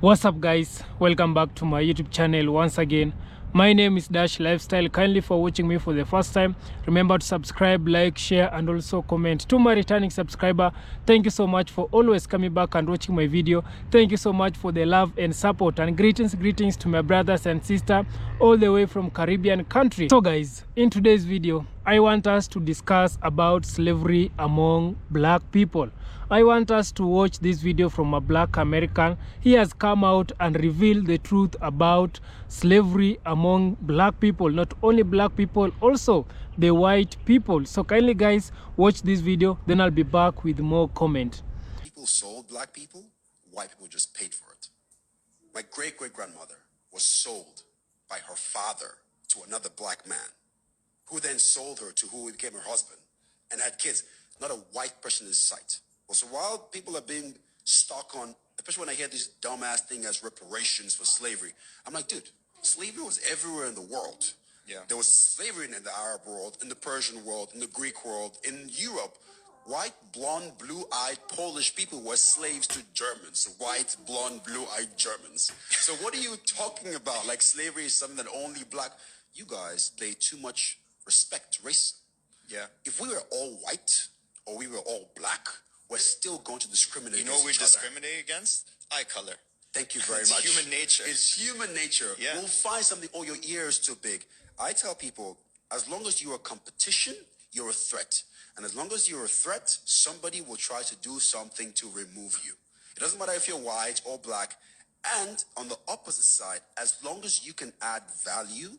What's up guys, welcome back to my YouTube channel once again. My name is Dash Lifestyle. Kindly for watching me for the first time, remember to subscribe, like, share and also comment. To my returning subscriber, thank you so much for always coming back and watching my video. Thank you so much for the love and support, and greetings to my brothers and sisters all the way from Caribbean country. So guys, in today's video I want us to discuss about slavery among black people. I want us to watch this video from a black American. He has come out and revealed the truth about slavery among black people. Not only black people, also the white people. So kindly guys, watch this video, then I'll be back with more comment. People sold black people, white people just paid for it. My great-great-grandmother was sold by her father to another black man, who then sold her to who became her husband and had kids. Not a white person in sight. Well, so while people are being stuck on, especially when I hear this dumbass thing as reparations for slavery, I'm like, dude, slavery was everywhere in the world. Yeah. There was slavery in the Arab world, in the Persian world, in the Greek world, in Europe. White, blonde, blue-eyed Polish people were slaves to Germans. White, blonde, blue-eyed Germans. So what are you talking about? Like slavery is something that only black... You guys pay too much respect to racism. Yeah. If we were all white or we were all black, we're still going to discriminate against each other. You know what we discriminate against? Eye color. Thank you very much. It's human nature. It's human nature. Yeah. We'll find something, oh, your ear is too big. I tell people, as long as you're a competition, you're a threat. And as long as you're a threat, somebody will try to do something to remove you. It doesn't matter if you're white or black. And on the opposite side, as long as you can add value,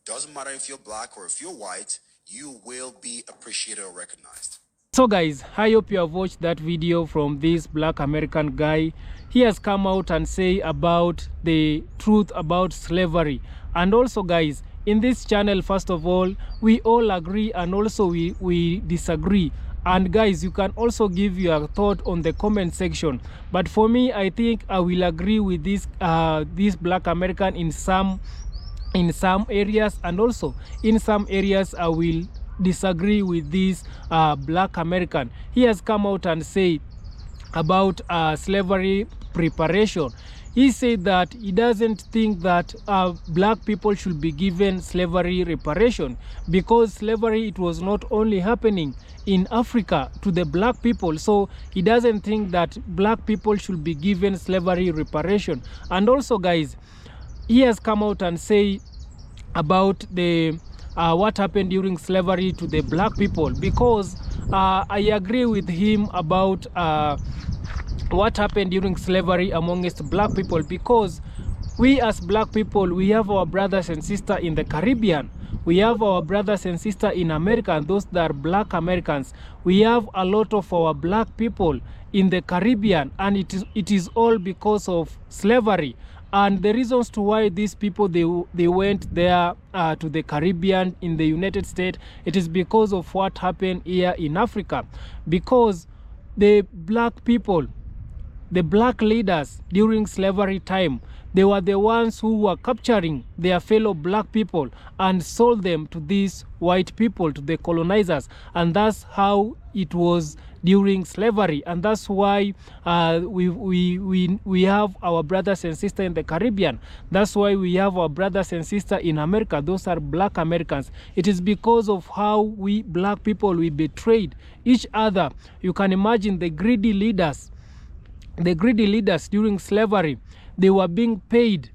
doesn't matter if you're black or if you're white, you will be appreciated or recognized. So guys, I hope you have watched that video from this black American guy. He has come out and say about the truth about slavery. And also guys, in this channel, first of all, we all agree and also we disagree. And guys, you can also give your thought on the comment section. But for me, I think I will agree with this black American in some areas, and also in some areas I will disagree with this black American. He has come out and said about slavery preparation. He said that he doesn't think that black people should be given slavery reparation, because slavery, it was not only happening in Africa to the black people. So he doesn't think that black people should be given slavery reparation. And also guys, he has come out and say about the what happened during slavery to the black people, because I agree with him about what happened during slavery amongst black people, because we as black people, we have our brothers and sisters in the Caribbean, we have our brothers and sisters in America, those that are black Americans. We have a lot of our black people in the Caribbean, and it is all because of slavery. And the reasons to why these people they went there to the Caribbean in the United States, it is because of what happened here in Africa. Because the black people, the black leaders during slavery time, they were the ones who were capturing their fellow black people and sold them to these white people, to the colonizers. And that's how it was during slavery, and that's why we have our brothers and sisters in the Caribbean. That's why we have our brothers and sisters in America. Those are black Americans. It is because of how we black people, we betrayed each other. You can imagine the greedy leaders during slavery. They were being paid.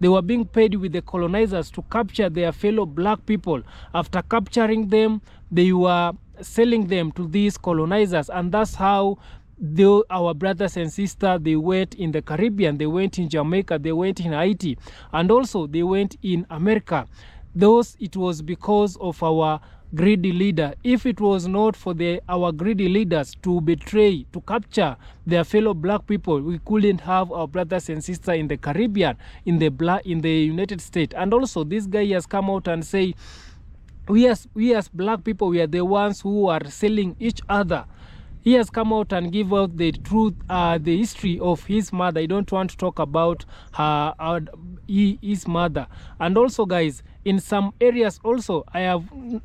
They were being paid with the colonizers to capture their fellow black people. After capturing them, they were selling them to these colonizers, and that's how our brothers and sisters, they went in the Caribbean, they went in Jamaica, they went in Haiti, and also they went in America. It was because of our greedy leader. If it was not for our greedy leaders to betray, to capture their fellow black people, we couldn't have our brothers and sisters in the Caribbean, in the United States. And also this guy has come out and say, we as black people, we are the ones who are selling each other. He has come out and give out the truth, the history of his mother. I don't want to talk about his mother. And also guys, in some areas also, I have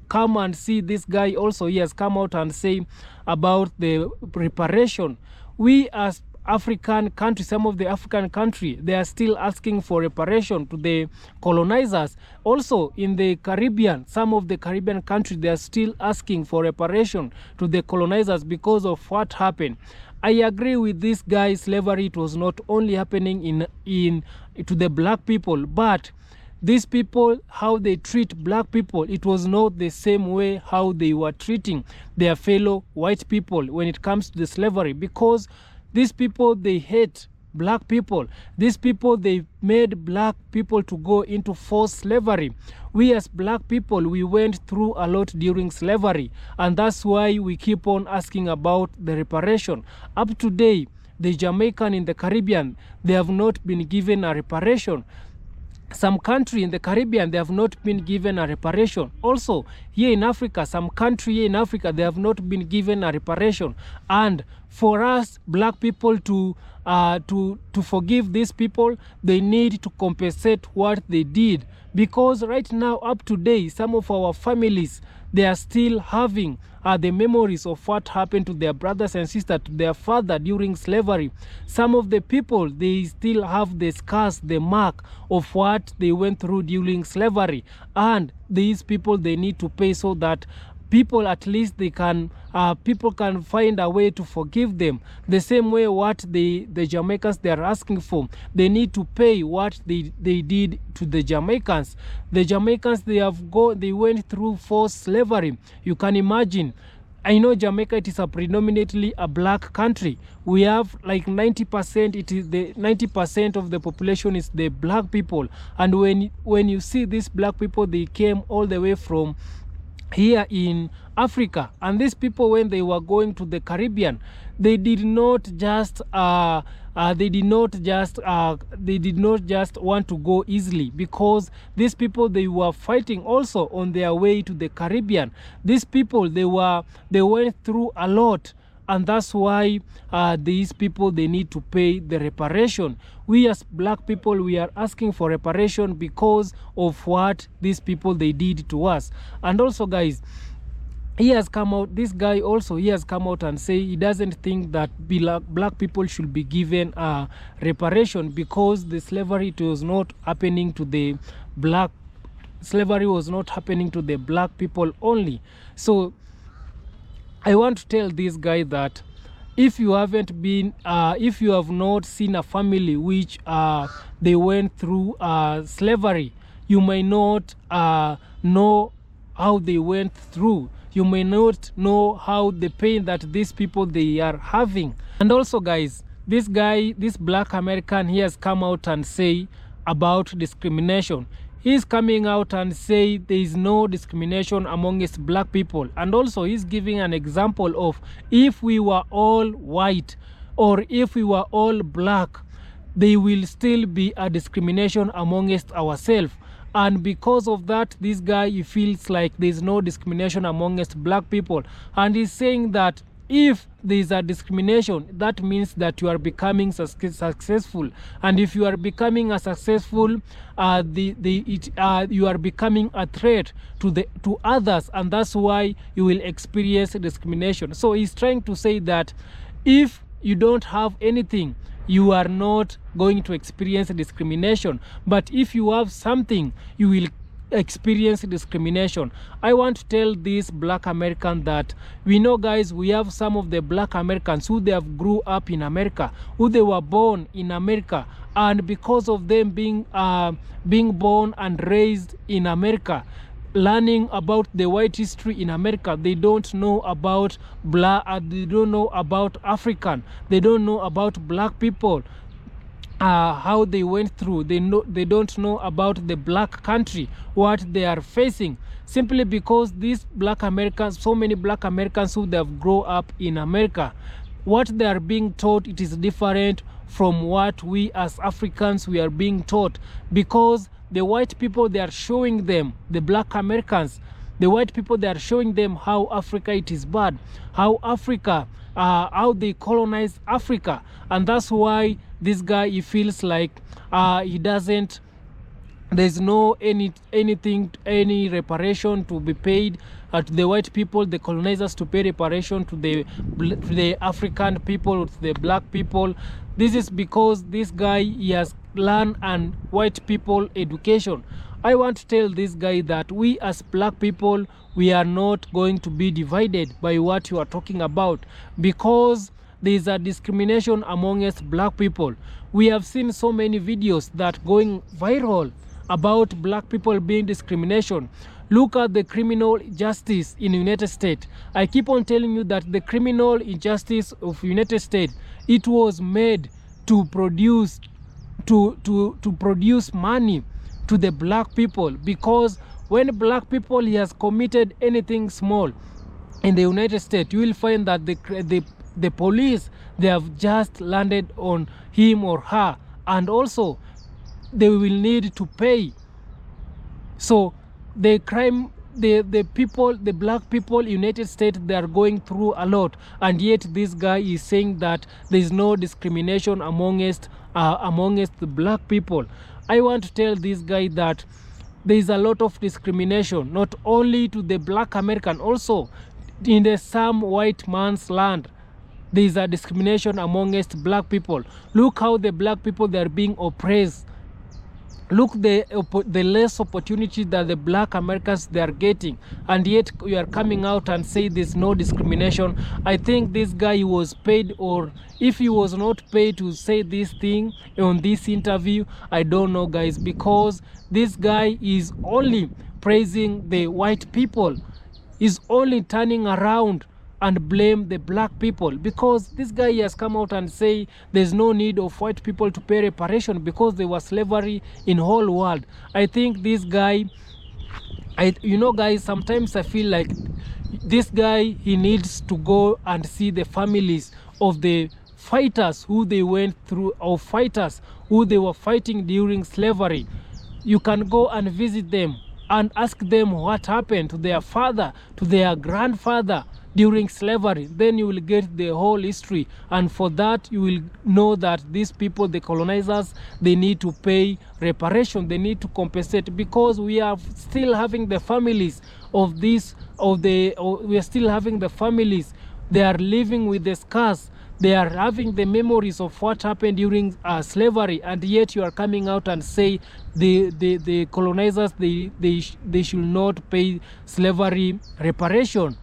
come and see this guy also. He has come out and say about the preparation. We as African countries, some of the African country, they are still asking for reparation to the colonizers. Also in the Caribbean, some of the Caribbean countries, they are still asking for reparation to the colonizers because of what happened. I agree with this guy. Slavery, it was not only happening to the black people, but these people, how they treat black people, it was not the same way how they were treating their fellow white people when it comes to the slavery, because these people, they hate black people. These people, they made black people to go into forced slavery. We as black people, we went through a lot during slavery, and that's why we keep on asking about the reparation. Up to date, the Jamaican in the Caribbean, they have not been given a reparation. Some country in the Caribbean, they have not been given a reparation. Also here in Africa, some country here in Africa, they have not been given a reparation. And for us black people to forgive these people, they need to compensate what they did, because right now, up to date, some of our families, they are still having the memories of what happened to their brothers and sisters, to their father during slavery. Some of the people, they still have the scars, the mark of what they went through during slavery, and these people, they need to pay so that people, at least they can people can find a way to forgive them. The same way what the Jamaicans, they are asking for, they need to pay what they did to the Jamaicans. The Jamaicans, they went through forced slavery. You can imagine. I know Jamaica, it is a predominantly a black country. We have like 90%, it is the 90% of the population is the black people. And when you see these black people, they came all the way from here in Africa, and these people, when they were going to the Caribbean, they did not just want to go easily, because these people, they were fighting also on their way to the Caribbean. These people, they went through a lot, and that's why these people, they need to pay the reparation. We as black people, we are asking for reparation because of what these people, they did to us. And also, guys, he has come out, this guy also, he has come out and say he doesn't think that black people should be given reparation, because the slavery, it was not happening to the black, slavery was not happening to the black people only. So I want to tell this guy that if you haven't been, if you have not seen a family which they went through slavery, you may not know how they went through. You may not know how the pain that these people, they are having. And also, guys, this guy, this black American, he has come out and say about discrimination. He's coming out and say there is no discrimination amongst black people. And also he's giving an example of, if we were all white or if we were all black, there will still be a discrimination amongst ourselves. And because of that, this guy, he feels like there's no discrimination amongst black people. And he's saying that if there's a discrimination, that means that you are becoming successful. And if you are becoming a successful, you are becoming a threat to others, and that's why you will experience discrimination. So he's trying to say that if you don't have anything, you are not going to experience discrimination, but if you have something, you will experience discrimination. I want to tell this black American that we know, guys, we have some of the black Americans who they have grew up in America, who they were born in America, and because of them being born and raised in America, learning about the white history in America, they don't know about they don't know about African, they don't know about black people, how they went through. They don't know about the black country, what they are facing, simply because these black Americans, so many black Americans who they have grown up in America, what they are being taught, it is different from what we as Africans, we are being taught. Because the white people, they are showing them, the black Americans, the white people, they are showing them how Africa, it is bad, how Africa, how they colonize Africa. And that's why this guy, he feels like he doesn't there's no any reparation to be paid to the white people, the colonizers, to pay reparation to the African people, to the black people. This is because this guy, he has learned and white people education. I want to tell this guy that we as black people, we are not going to be divided by what you are talking about, because there is a discrimination amongst black people. We have seen so many videos that going viral about black people being discrimination. Look at the criminal justice in United States. I keep on telling you that the criminal injustice of United States, it was made to produce produce money to the black people, because when black people he has committed anything small in the United States, you will find that the police, they have just landed on him or her, and also they will need to pay. So the crime, the people, the black people in United States, they are going through a lot, and yet this guy is saying that there is no discrimination amongst the black people. I want to tell this guy that there is a lot of discrimination, not only to the black American, also in the some white man's land. There is a discrimination amongst black people. Look how the black people, they are being oppressed. Look the less opportunity that the black Americans they are getting, and yet you are coming out and say there's no discrimination. I think this guy was paid, or if he was not paid to say this thing on this interview, I don't know, guys, because this guy is only praising the white people, is only turning around and blame the black people, because this guy has come out and say there's no need of white people to pay reparation because there was slavery in whole world. I think this guy, you know, guys, sometimes I feel like this guy, he needs to go and see the families of the fighters who they went through, or fighters who they were fighting during slavery. You can go and visit them and ask them what happened to their father, to their grandfather during slavery. Then you will get the whole history, and for that you will know that these people, the colonizers, they need to pay reparation, they need to compensate, because we are still having the families of this, we are still having the families, they are living with the scars, they are having the memories of what happened during slavery, and yet you are coming out and say the colonizers, they should not pay slavery reparation.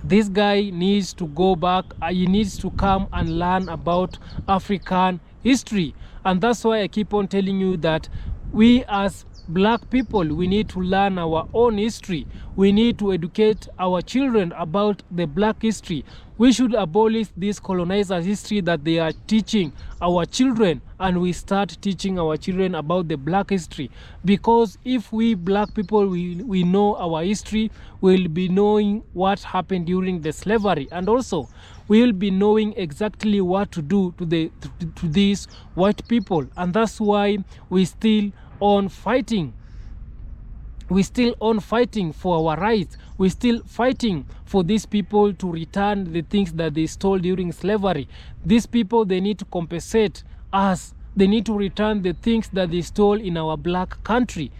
This guy needs to go back, he needs to come and learn about African history. And that's why I keep on telling you that we as black people, we need to learn our own history. We need to educate our children about the black history. We should abolish this colonizer history that they are teaching our children, and we start teaching our children about the black history. Because if we black people, we know our history, we'll be knowing what happened during the slavery, and also we will be knowing exactly what to do to these white people. And that's why we still on fighting. We still on fighting for our rights. We still fighting for these people to return the things that they stole during slavery. These people, they need to compensate us. They need to return the things that they stole in our black country.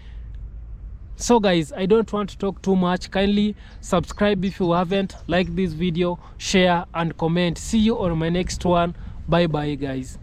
So guys, I don't want to talk too much. Kindly subscribe if you haven't, like this video, share and comment. See you on my next one. Bye bye guys.